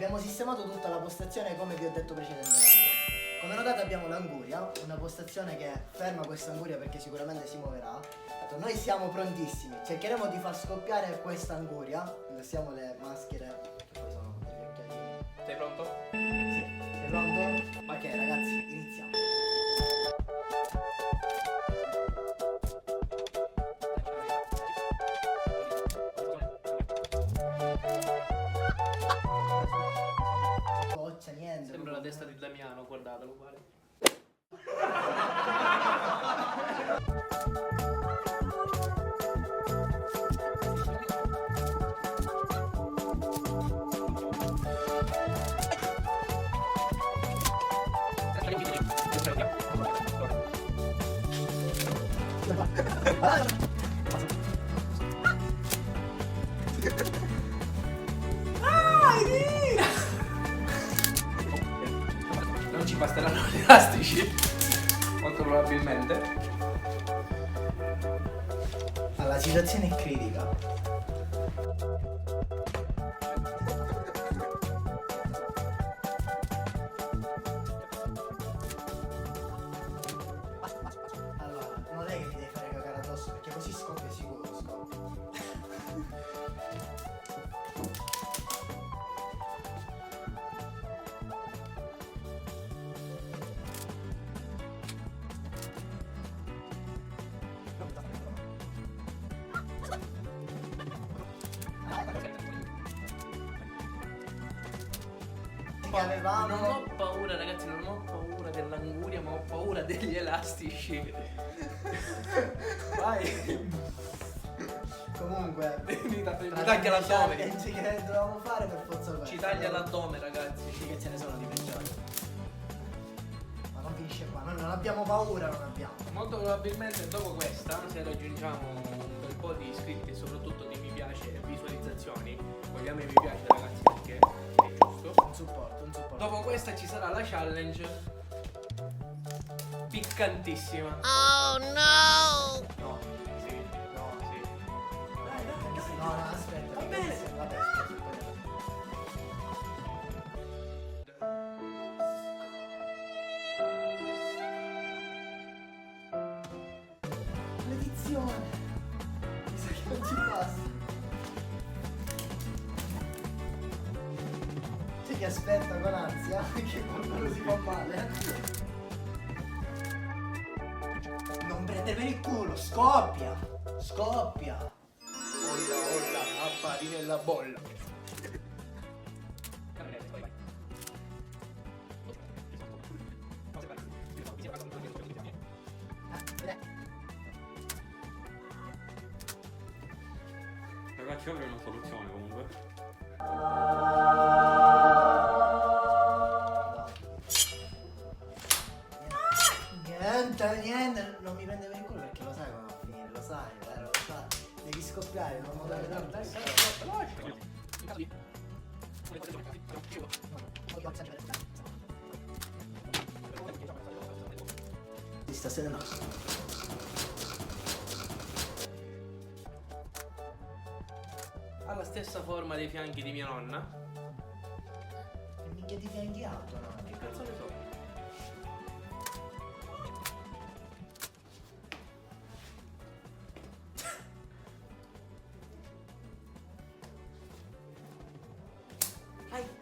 abbiamo sistemato tutta la postazione come vi ho detto precedentemente. Come notate abbiamo l'anguria, una postazione che ferma questa anguria perché sicuramente si muoverà. Noi siamo prontissimi, cercheremo di far scoppiare questa anguria, indossiamo le maschere che poi sono degli occhialini. Sei pronto? Sì, sei pronto? Ok ragazzi, iniziamo. Goccia, niente. Sembra la testa di Damiano, guardatelo, uguale. Non ci basteranno gli elastici, molto probabilmente. La situazione è critica. Allora, non è che ti devi fare cagare addosso perché così scoppia sicuro scoppia. Avevamo. Non ho paura, ragazzi, non ho paura dell'anguria, ma ho paura degli elastici. Vai. Comunque Mi taglia l'addome. che dovevamo fare per forza questo. Ci taglia l'addome, ragazzi. Sì, che ce ne sono di peggiori. Ma non finisce qua, noi non abbiamo paura, non abbiamo. Molto probabilmente dopo questa, se raggiungiamo un bel po' di iscritti e soprattutto di mi piace e visualizzazioni, vogliamo i mi piace, ragazzi, perché è giusto. Un supporto, un supporto. Dopo questa ci sarà la challenge piccantissima. Oh no! No, Sì, no, sì. no, aspetta. Va bene. Vabbè, aspetta. Maledizione. Mi sa che non ci passa. C'è chi aspetta con ansia che qualcuno si fa male. Non prendermi il culo, scoppia! Scoppia! Olla, olla, appari nella bolla. Ragazzi, avrei una soluzione comunque. Niente, non mi prende per il culo perché lo sai come va a finire, lo sai, vero? Lo sai. Devi scoppiare, non modalità Stasera no. Ha la stessa forma dei fianchi di mia nonna. Che minchia di fianchi auto, no? Che cazzo ne so?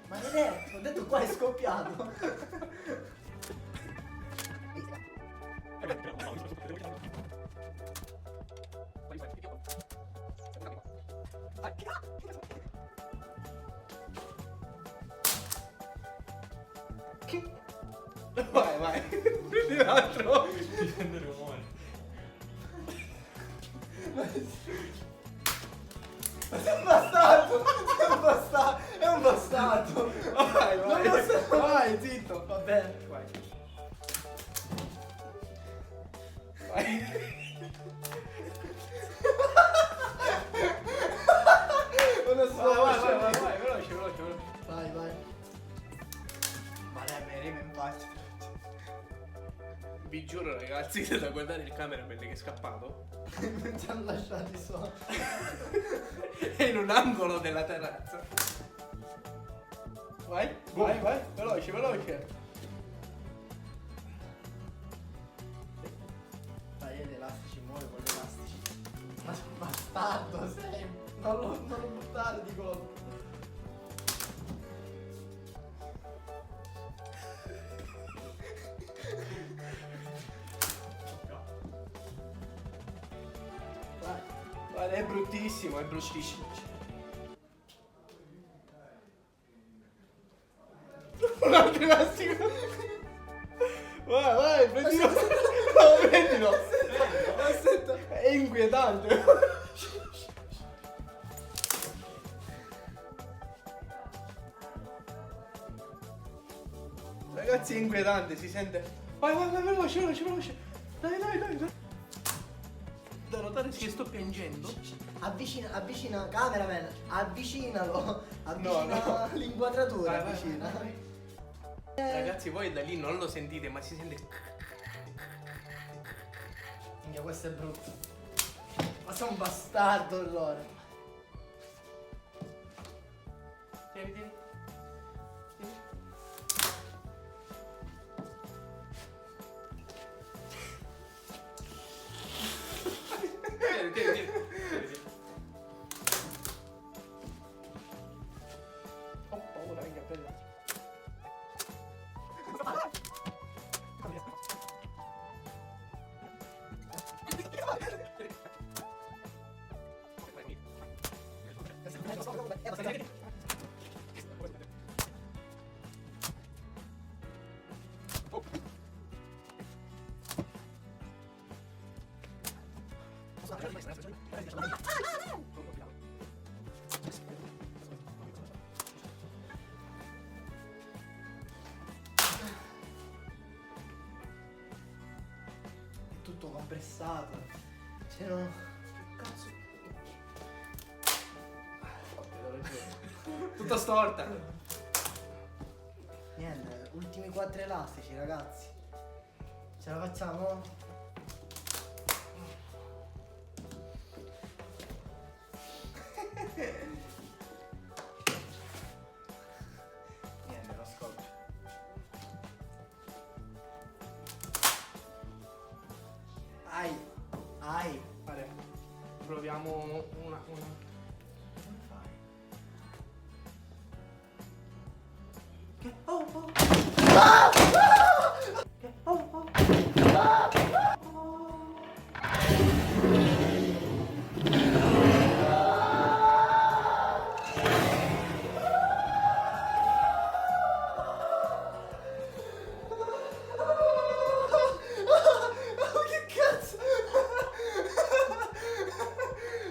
Maledetto, ho detto qua è scoppiato. Vai, vai. Prendi l'altro. Dipende da rumore. È un bastardo! È un bastardo! È un bastardo! Vai, vai. Non lo so. Vai, zitto. Va bene. Vai. Vai. Uno solo. Vai, veloce, veloce. Vai, vai. Ma dai, mi arriva in faccia. Vi giuro, ragazzi, da guardare il cameraman che è scappato. Ci hanno lasciati soli. È in un angolo della terrazza. Vai, vai, vai, veloce, veloce. Vai, gli elastici, muove con gli elastici. Ma sei un bastardo, sei. Non lo buttare di colpo. Vai. Guarda, è bruttissimo, è bruttissimo. Un altro elastico. Vai, vai, prendilo. No, prendilo. Aspetta. È inquietante. Ragazzi, è inquietante, si sente. Vai, vai, vai, veloce, veloce, veloce. Dai, dai, dai, dai. Da notare che sto piangendo. Avvicina, cameraman, avvicinalo. Avvicina no. l'inquadratura, Vai, vai, avvicina. vai, vai. Ragazzi, voi da lì non lo sentite, ma si sente. Minchia, questo è brutto. Ma sei un bastardo allora. Tieni, tieni. Tieni, tieni, tieni. Ho paura, raga, prendete. Tutto compressato. Cioè no. Che cazzo? Tutta storta. Niente, ultimi 4 elastici, ragazzi. Ce la facciamo? Niente, lo scoppio. Ai. Vale. Proviamo una. Come fai? Che? Oh, oh. Ah! Ah! Che? Oh, oh. Ah! Che cazzo?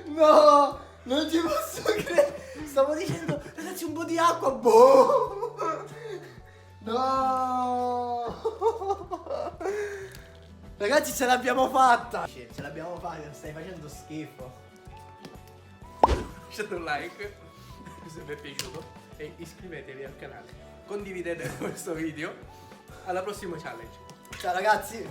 No, non ci posso credere. Stavo dicendo, ragazzi, un po' di acqua. Boh. No. Ragazzi, ce l'abbiamo fatta. Ce l'abbiamo fatta, stai facendo schifo. Lasciate un like se vi è piaciuto e iscrivetevi al canale. Condividete questo video. Alla prossima challenge. Ciao ragazzi.